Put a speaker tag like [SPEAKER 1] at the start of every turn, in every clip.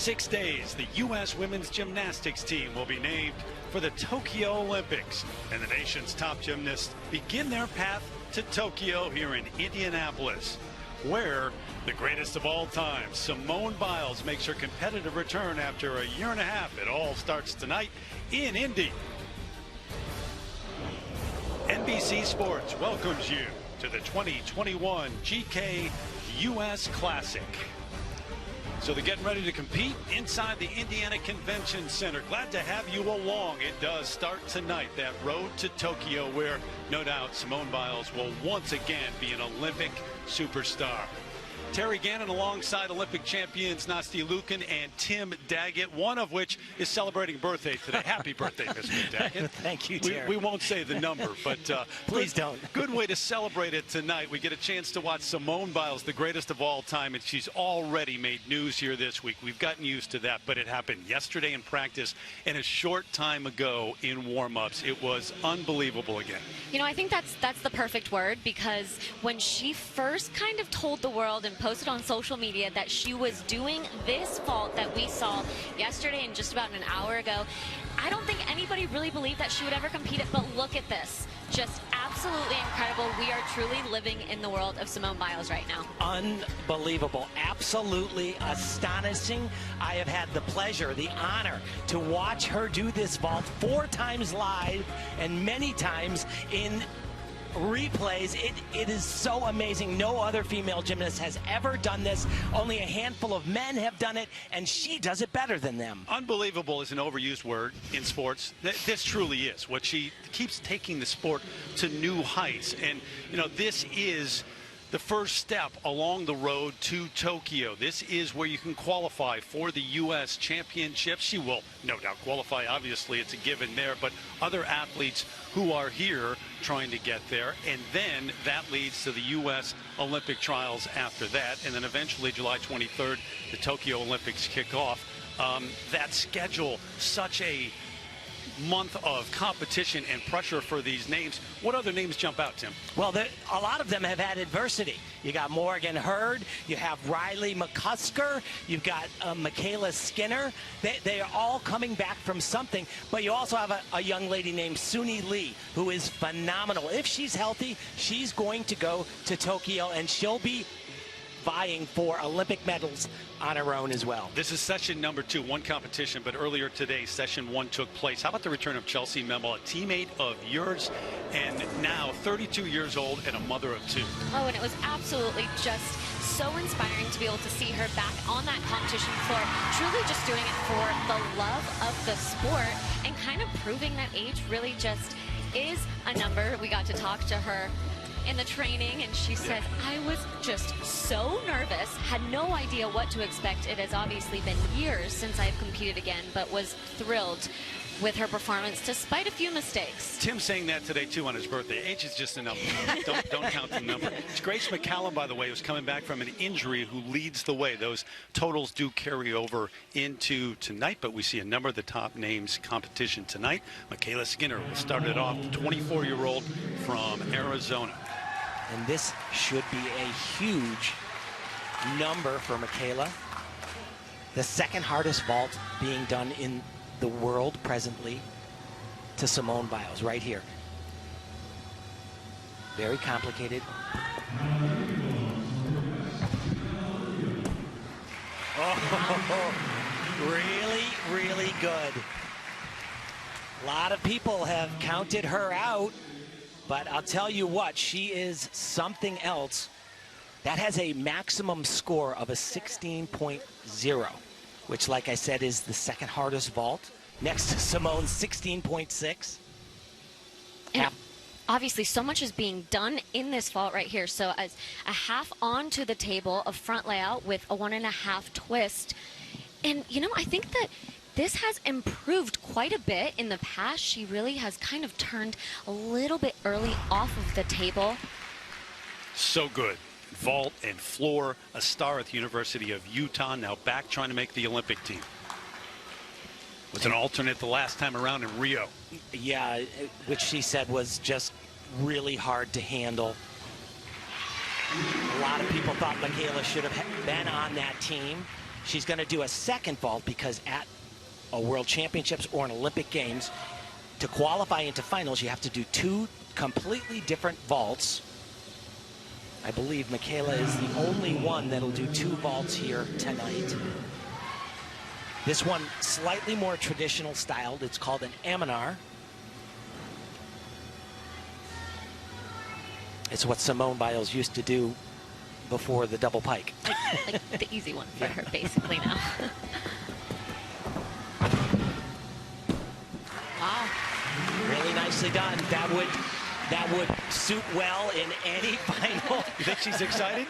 [SPEAKER 1] 6 days, the U.S. women's gymnastics team will be named for the Tokyo Olympics, and the nation's top gymnasts begin their path to Tokyo here in Indianapolis, where the greatest of all time, Simone Biles, makes her competitive return after a year and a half. It all starts tonight in Indy. NBC Sports welcomes you to the 2021 GK U.S. Classic. So they're getting ready to compete inside the Indiana Convention Center. Glad to have you along. It does start tonight, that road to Tokyo, where no doubt Simone Biles will once again be an Olympic superstar. Terry Gannon alongside Olympic champions Nastia Liukin and Tim Daggett, one of which is celebrating birthday today. Happy birthday, Mr. Daggett.
[SPEAKER 2] Thank you, Terry.
[SPEAKER 1] We won't say the number, but
[SPEAKER 2] please don't.
[SPEAKER 1] Good way to celebrate it tonight. We get a chance to watch Simone Biles, the greatest of all time, and she's already made news here this week. We've gotten used to that, but it happened yesterday in practice and a short time ago in warm-ups. It was unbelievable again.
[SPEAKER 3] You know, I think that's the perfect word, because when she first kind of told the world and posted on social media that she was doing this vault that we saw yesterday and just about an hour ago, I don't think anybody really believed that she would ever compete it, but look at this. Just absolutely incredible. We are truly living in the world of Simone Biles right now.
[SPEAKER 2] Unbelievable. Absolutely astonishing. I have had the pleasure, the honor to watch her do this vault 4 times live and many times in replays. It is so amazing. No other female gymnast has ever done this. Only a handful of men have done it, and she does it better than them.
[SPEAKER 1] Unbelievable is an overused word in sports. This truly is. What she keeps taking the sport to new heights. And, you know, this is the first step along the road to Tokyo. This is where you can qualify for the U.S. Championship. She will no doubt qualify. Obviously, it's a given there, but other athletes who are here trying to get there, and then that leads to the U.S. Olympic trials after that, and then eventually July 23rd, the Tokyo Olympics kick off. That schedule, such a month of competition and pressure for these names. What other names jump out, Tim?
[SPEAKER 2] Well, a lot of them have had adversity. You got Morgan Hurd, you have Riley McCusker, you've got Mykayla Skinner. They are all coming back from something, but you also have a young lady named Suni Lee, who is phenomenal. If she's healthy, she's going to go to Tokyo, and she'll be vying for Olympic medals on her own as well.
[SPEAKER 1] This is session number 2, one competition, but earlier today, session 1 took place. How about the return of Chelsea Memel, a teammate of yours, and now 32 years old and a mother of 2.
[SPEAKER 3] Oh, and it was absolutely just so inspiring to be able to see her back on that competition floor, truly just doing it for the love of the sport and kind of proving that age really just is a number. We got to talk to her in the training, and she said, I was just so nervous, had no idea what to expect. It has obviously been years since I've competed again, but was thrilled with her performance despite a few mistakes.
[SPEAKER 1] Tim saying that today too on his birthday. Age is just a number. don't count the number. It's Grace McCallum, by the way, who's coming back from an injury, who leads the way. Those totals do carry over into tonight, but we see a number of the top names competition tonight. Mykayla Skinner will start it off, 24-year-old from Arizona.
[SPEAKER 2] And this should be a huge number for Mykayla. The second hardest vault being done in the world presently to Simone Biles right here. Very complicated. Oh, really, really good. A lot of people have counted her out, but I'll tell you what, she is something else. That has a maximum score of a 16.0, which, like I said, is the second hardest vault, next to Simone's 16.6.
[SPEAKER 3] Obviously, so much is being done in this vault right here. So as a half onto the table, a front layout with a 1.5 twist. And, you know, I think that this has improved quite a bit in the past. She really has kind of turned a little bit early off of the table.
[SPEAKER 1] So good. Vault and floor, a star at the University of Utah, now back trying to make the Olympic team. Was an alternate the last time around in Rio.
[SPEAKER 2] Yeah, which she said was just really hard to handle. A lot of people thought Mykayla should have been on that team. She's going to do a second vault because at a World Championships or an Olympic Games, to qualify into finals, you have to do 2 completely different vaults. I believe Mykayla is the only one that'll do 2 vaults here tonight. This one slightly more traditional styled. It's called an Aminar. It's what Simone Biles used to do before the double pike.
[SPEAKER 3] Like the easy one for her basically now. Wow.
[SPEAKER 2] Really nicely done. That would suit well in any final.
[SPEAKER 1] You think she's excited?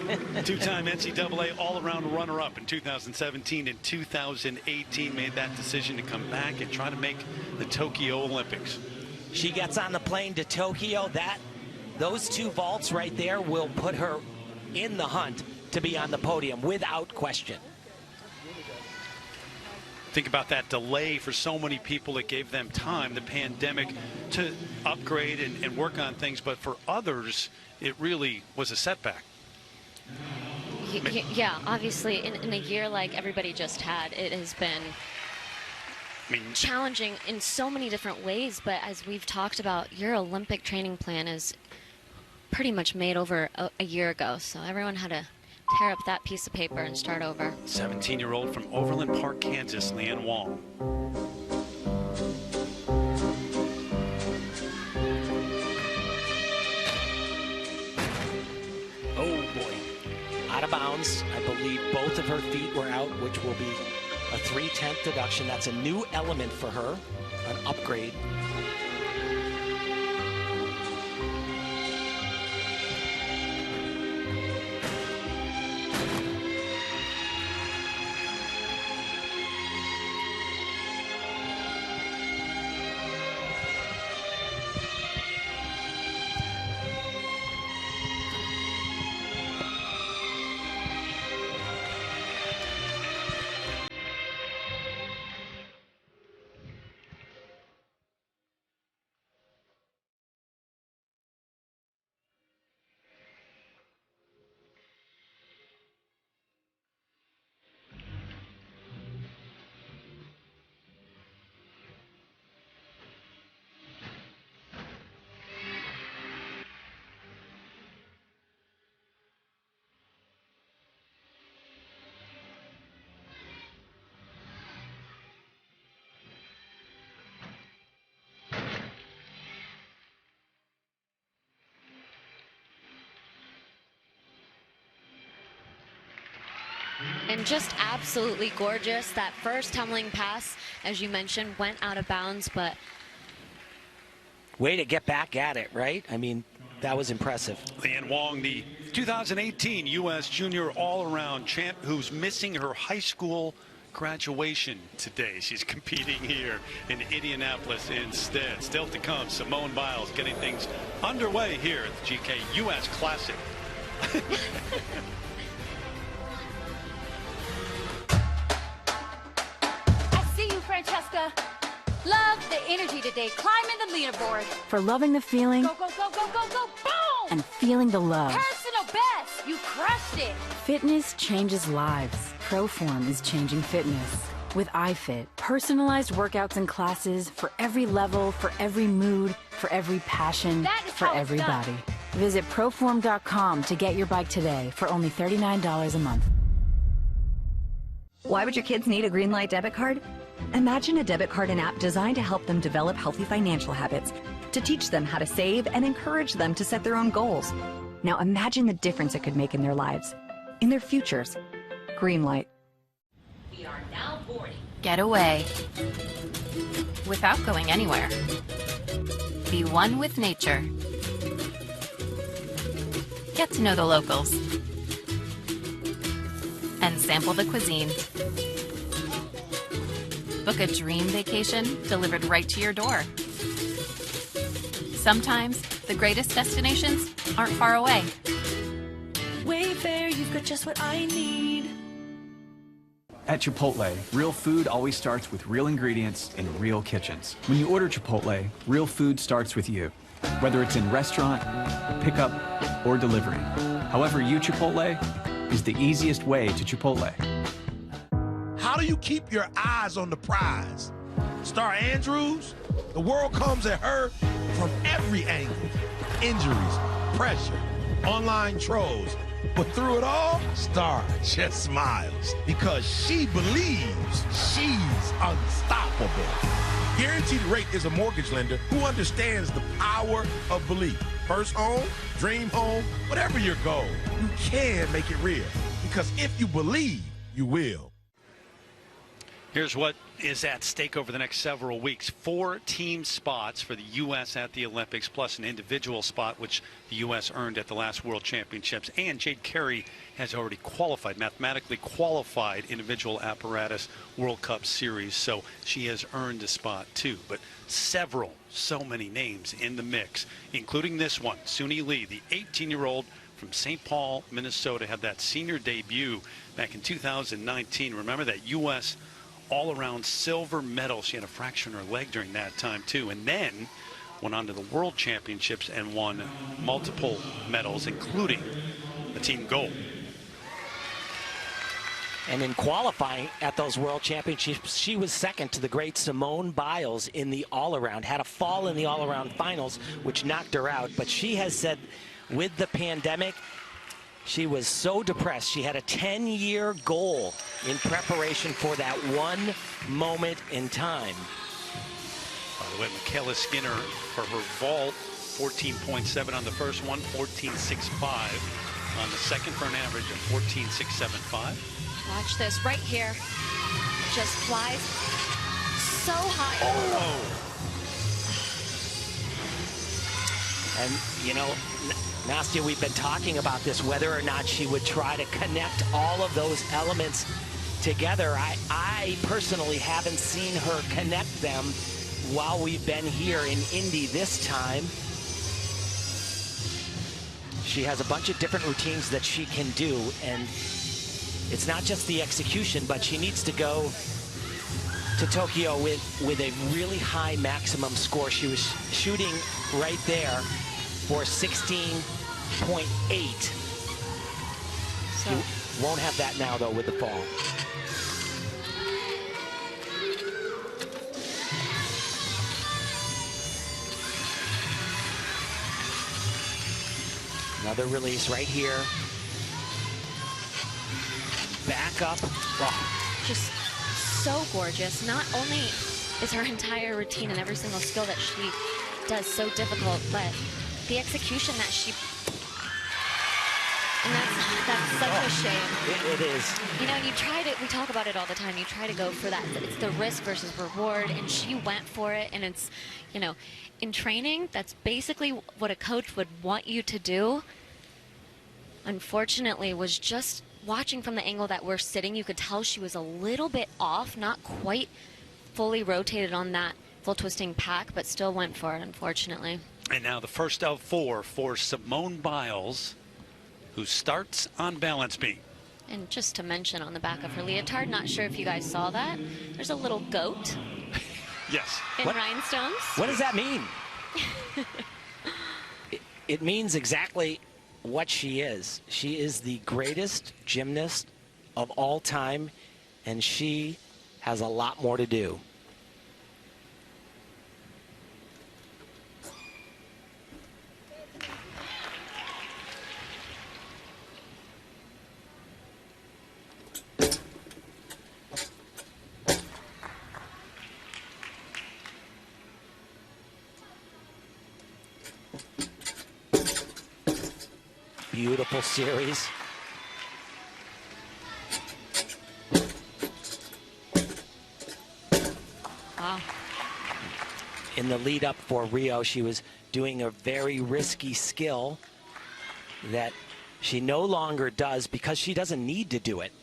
[SPEAKER 1] 2-time NCAA all-around runner-up in 2017 and 2018, made that decision to come back and try to make the Tokyo Olympics.
[SPEAKER 2] She gets on the plane to Tokyo. Those 2 vaults right there will put her in the hunt to be on the podium without question.
[SPEAKER 1] Think about that delay for so many people. It gave them time, the pandemic, to upgrade and work on things. But for others, it really was a setback.
[SPEAKER 3] Yeah, obviously, in a year like everybody just had, it has been challenging in so many different ways. But as we've talked about, your Olympic training plan is pretty much made over a year ago. So everyone had to tear up that piece of paper and start over.
[SPEAKER 1] 17-year-old from Overland Park, Kansas, Lian Wong.
[SPEAKER 2] Oh boy. Out of bounds. I believe both of her feet were out, which will be a 3/10 deduction. That's a new element for her, an upgrade.
[SPEAKER 3] And just absolutely gorgeous. That first tumbling pass, as you mentioned, went out of bounds, but
[SPEAKER 2] way to get back at it, right? I mean, that was impressive.
[SPEAKER 1] Lian Wong, the 2018 U.S. Junior All-Around champ, who's missing her high school graduation today. She's competing here in Indianapolis instead. Still to come, Simone Biles getting things underway here at the GK U.S. Classic.
[SPEAKER 4] Francesca, love the energy today. Climbing the leaderboard.
[SPEAKER 5] For loving the feeling.
[SPEAKER 4] Go, go, go, go, go, go. Boom!
[SPEAKER 5] And feeling the love.
[SPEAKER 4] Personal best. You crushed it.
[SPEAKER 5] Fitness changes lives. Proform is changing fitness. With iFit, personalized workouts and classes for every level, for every mood, for every passion, for everybody. Visit Proform.com to get your bike today for only $39 a month.
[SPEAKER 6] Why would your kids need a Greenlight debit card? Imagine a debit card and app designed to help them develop healthy financial habits, to teach them how to save and encourage them to set their own goals. Now imagine the difference it could make in their lives, in their futures. Greenlight.
[SPEAKER 7] We are now boarding. Get away without going anywhere. Be one with nature. Get to know the locals and sample the cuisine. Book a dream vacation delivered right to your door. Sometimes the greatest destinations aren't far away.
[SPEAKER 8] Wayfair, you've got just what I need.
[SPEAKER 9] At Chipotle, real food always starts with real ingredients in real kitchens. When you order Chipotle, real food starts with you. Whether it's in restaurant, pickup, or delivery. However you Chipotle, is the easiest way to Chipotle.
[SPEAKER 10] How do you keep your eyes on the prize? Star Andrews, the world comes at her from every angle. Injuries, pressure, online trolls. But through it all, Star just smiles because she believes she's unstoppable. Guaranteed Rate is a mortgage lender who understands the power of belief. First home, dream home, whatever your goal, you can make it real. Because if you believe, you will.
[SPEAKER 1] Here's what is at stake over the next several weeks. 4 team spots for the U.S. at the Olympics, plus an individual spot, which the U.S. earned at the last World Championships. And Jade Carey has already qualified, mathematically qualified individual apparatus World Cup series. So she has earned a spot, too. But so many names in the mix, including this one, Suni Lee, the 18-year-old from St. Paul, Minnesota, had that senior debut back in 2019. Remember that U.S. all-around silver medal. She had a fracture in her leg during that time, too, and then went on to the World Championships and won multiple medals, including the team gold.
[SPEAKER 2] And in qualifying at those World Championships, she was second to the great Simone Biles in the all-around. Had a fall in the all-around finals, which knocked her out. But she has said with the pandemic, she was so depressed. She had a 10-year goal in preparation for that one moment in time.
[SPEAKER 1] By the way, Mykayla Skinner for her vault, 14.7 on the first one, 14.65 on the second for an average of 14.675.
[SPEAKER 3] Watch this right here. Just flies so high.
[SPEAKER 1] Oh!
[SPEAKER 2] And, you know, Nastia, we've been talking about this, whether or not she would try to connect all of those elements together. I personally haven't seen her connect them while we've been here in Indy this time. She has a bunch of different routines that she can do, and it's not just the execution, but she needs to go to Tokyo with a really high maximum score. She was shooting right there for 16.8. So you won't have that now, though, with the fall. Another release right here. Back up. Oh.
[SPEAKER 3] Just so gorgeous. Not only is her entire routine and every single skill that she does so difficult, but the execution that she... And that's such a shame.
[SPEAKER 2] It is.
[SPEAKER 3] You know, you try to, we talk about it all the time, you try to go for that. It's the risk versus reward, and she went for it, and it's, you know, in training, that's basically what a coach would want you to do. Unfortunately, was just watching from the angle that we're sitting, you could tell she was a little bit off, not quite fully rotated on that full twisting pack, but still went for it, unfortunately.
[SPEAKER 1] And now the first of 4 for Simone Biles, who starts on balance beam.
[SPEAKER 3] And just to mention on the back of her leotard, not sure if you guys saw that, there's a little goat.
[SPEAKER 1] Yes.
[SPEAKER 3] In rhinestones.
[SPEAKER 2] What does that mean? It means exactly what she is. She is the greatest gymnast of all time, and she has a lot more to do. Beautiful series.
[SPEAKER 3] Wow.
[SPEAKER 2] In the lead up for Rio, she was doing a very risky skill that she no longer does because she doesn't need to do it.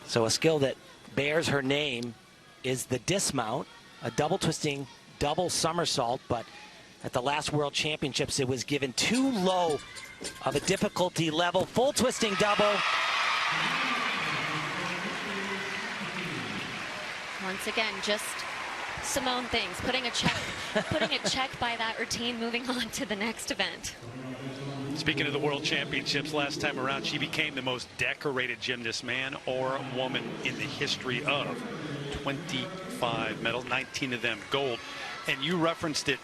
[SPEAKER 2] So a skill that bears her name is the dismount, a double twisting, double somersault, but at the last World Championships, it was given too low of a difficulty level. Full twisting double.
[SPEAKER 3] Once again, just Simone things, putting a check by that routine, moving on to the next event.
[SPEAKER 1] Speaking of the World Championships, last time around, she became the most decorated gymnast, man or woman, in the history of 25 medals, 19 of them gold. And you referenced it,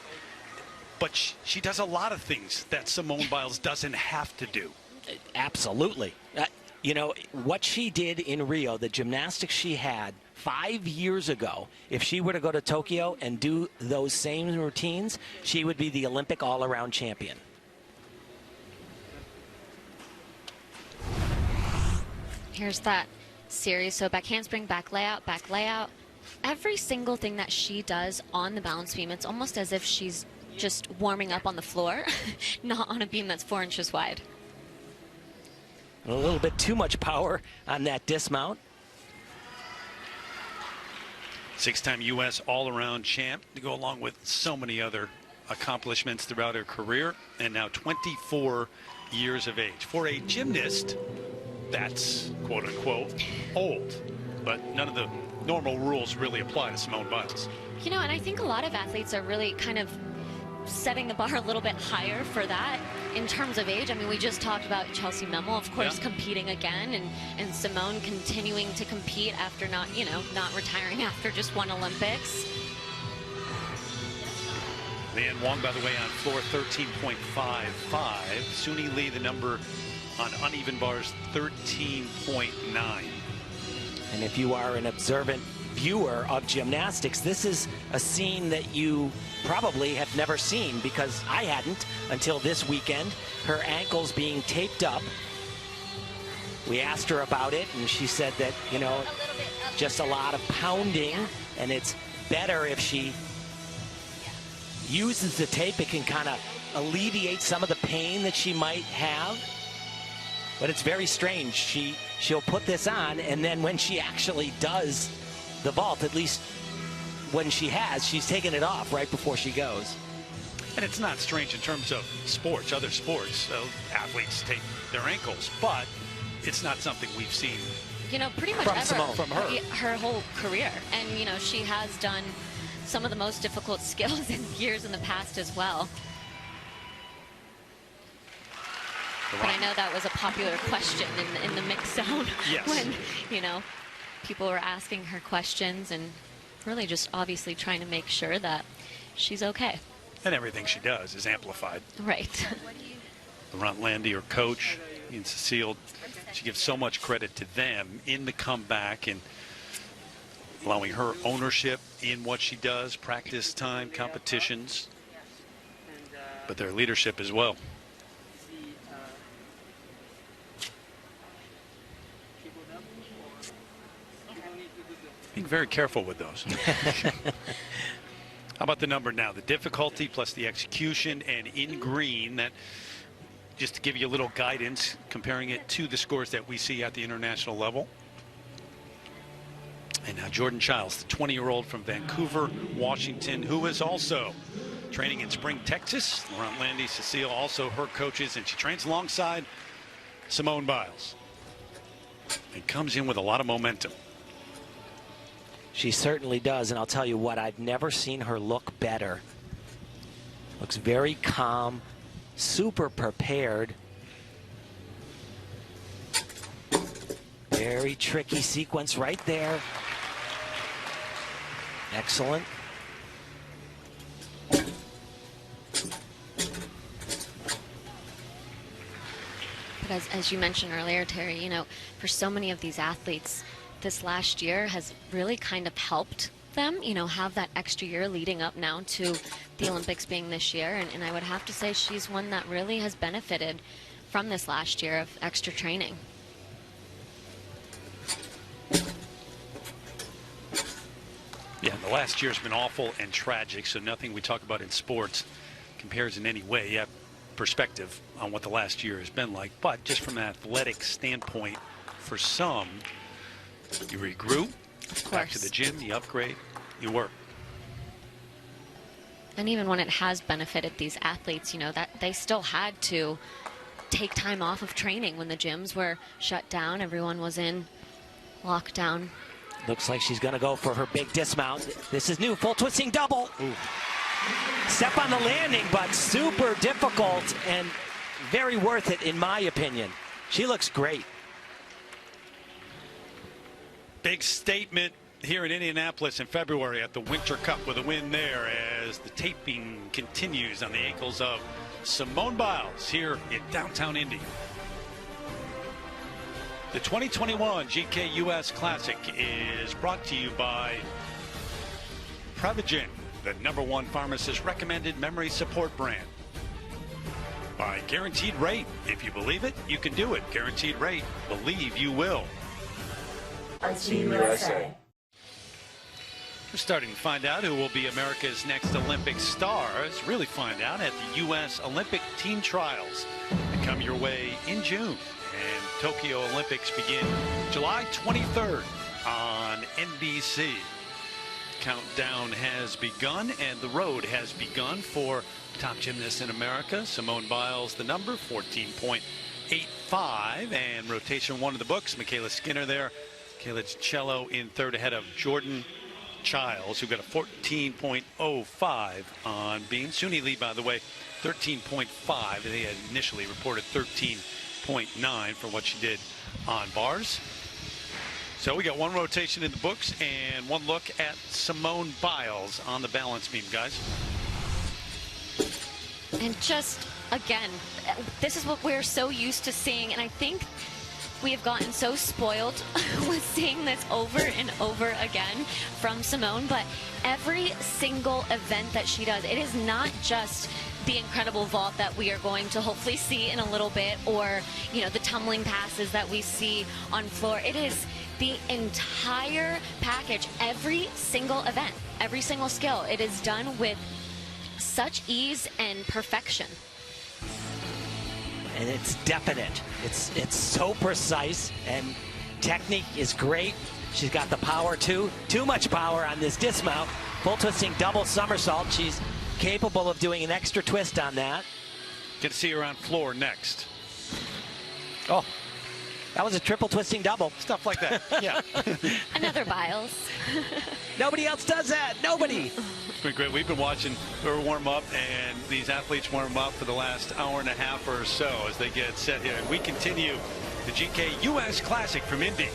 [SPEAKER 1] but she does a lot of things that Simone Biles doesn't have to do.
[SPEAKER 2] Absolutely. You know, what she did in Rio, the gymnastics she had 5 years ago, if she were to go to Tokyo and do those same routines, she would be the Olympic all-around champion.
[SPEAKER 3] Here's that series. So back handspring, back layout, back layout. Every single thing that she does on the balance beam, it's almost as if she's just warming up on the floor, not on a beam that's 4 inches wide.
[SPEAKER 2] A little bit too much power on that dismount.
[SPEAKER 1] 6-time U.S. all-around champ to go along with so many other accomplishments throughout her career, and now 24 years of age. For a gymnast, that's quote-unquote old, but none of the normal rules really apply to Simone Biles.
[SPEAKER 3] You know, and I think a lot of athletes are really kind of setting the bar a little bit higher for that in terms of age. I mean, we just talked about Chelsea Memel, of course, competing again, and Simone continuing to compete after not retiring after just one Olympics.
[SPEAKER 1] Leanne Wong, by the way, on floor 13.55. Suni Lee, the number on uneven bars, 13.9.
[SPEAKER 2] And if you are an observant viewer of gymnastics, this is a scene that you probably have never seen, because I hadn't until this weekend. Her ankles being taped up. We asked her about it, and she said that, you know, just a lot of pounding, and it's better if she uses the tape. It can kind of alleviate some of the pain that she might have. But it's very strange. She'll put this on, and then when she actually does the vault, at least when she's taken it off right before she goes.
[SPEAKER 1] And it's not strange in terms of sports, other sports. Athletes tape their ankles, but it's not something we've seen.
[SPEAKER 3] You know, pretty much
[SPEAKER 1] from
[SPEAKER 3] her whole career. And, you know, she has done some of the most difficult skills in years in the past as well. But I know that was a popular question in the mixed zone.
[SPEAKER 1] Yes.
[SPEAKER 3] When, you know, people were asking her questions and really just obviously trying to make sure that she's okay.
[SPEAKER 1] And everything she does is amplified.
[SPEAKER 3] Right.
[SPEAKER 1] Laurent Landy, her coach, and Cecile, she gives so much credit to them in the comeback and allowing her ownership in what she does, practice time, competitions, but their leadership as well. Being very careful with those. How about the number now? The difficulty plus the execution, and in green, that just to give you a little guidance, comparing it to the scores that we see at the international level. And now Jordan Chiles, the 20-year-old from Vancouver, Washington, who is also training in Spring, Texas. Laurent Landy, Cecile, also her coaches, and she trains alongside Simone Biles. And comes in with a lot of momentum.
[SPEAKER 2] She certainly does, and I'll tell you what, I've never seen her look better. Looks very calm, super prepared. Very tricky sequence right there. Excellent.
[SPEAKER 3] But as you mentioned earlier, Terry, you know, for so many of these athletes, this last year has really kind of helped them, you know, have that extra year leading up now to the Olympics being this year. And I would have to say she's one that really has benefited from this last year of extra training.
[SPEAKER 1] Yeah, the last year's been awful and tragic, so nothing we talk about in sports compares in any way. You have perspective on what the last year has been like, but just from an athletic standpoint, for some, you regroup, back to the gym, you upgrade, you work.
[SPEAKER 3] And even when it has benefited these athletes, you know, that they still had to take time off of training when the gyms were shut down. Everyone was in lockdown
[SPEAKER 2] Looks like she's going to go for her big dismount. This is new, full twisting double. Ooh. Step on the landing, but super difficult and very worth it, in my opinion. She looks great.
[SPEAKER 1] Big statement here in Indianapolis in February at the Winter Cup with a win there as the taping continues on the ankles of Simone Biles here in downtown Indy. The 2021 GK US Classic is brought to you by Prevagen, the #1 pharmacist recommended memory support brand. By Guaranteed Rate. If you believe it, you can do it. Guaranteed Rate. Believe you will.
[SPEAKER 11] Team USA.
[SPEAKER 1] We're starting to find out who will be America's next Olympic stars. Really find out at the U.S. Olympic Team Trials that come your way in June. And Tokyo Olympics begin July 23rd on NBC. Countdown has begun, and the road has begun for top gymnast in America. Simone Biles, the number, 14.85. And rotation 1 of the books, Mykayla Skinner there. Kayla Cello in third ahead of Jordan Chiles, who got a 14.05 on beam. Suni Lee, by the way, 13.5. They had initially reported 13.9 for what she did on bars. So we got 1 rotation in the books and 1 look at Simone Biles on the balance beam, guys.
[SPEAKER 3] And just, again, this is what we're so used to seeing, and I think we have gotten so spoiled with seeing this over and over again from Simone, but every single event that she does, it is not just the incredible vault that we are going to hopefully see in a little bit, or, you know, the tumbling passes that we see on floor. It is the entire package, every single event, every single skill. It is done with such ease and perfection.
[SPEAKER 2] And it's definite. It's so precise, and technique is great. She's got the power too. Too much power on this dismount. Full twisting double somersault. She's capable of doing an extra twist on that.
[SPEAKER 1] Get to see her on floor next.
[SPEAKER 2] Oh, that was a triple twisting double.
[SPEAKER 1] Stuff like that. Yeah.
[SPEAKER 3] Another Biles.
[SPEAKER 2] Nobody else does that. Nobody.
[SPEAKER 1] It's been great. We've been watching her warm up, and these athletes warm up for the last hour and a half or so as they get set here. And we continue the GK US Classic from Indy.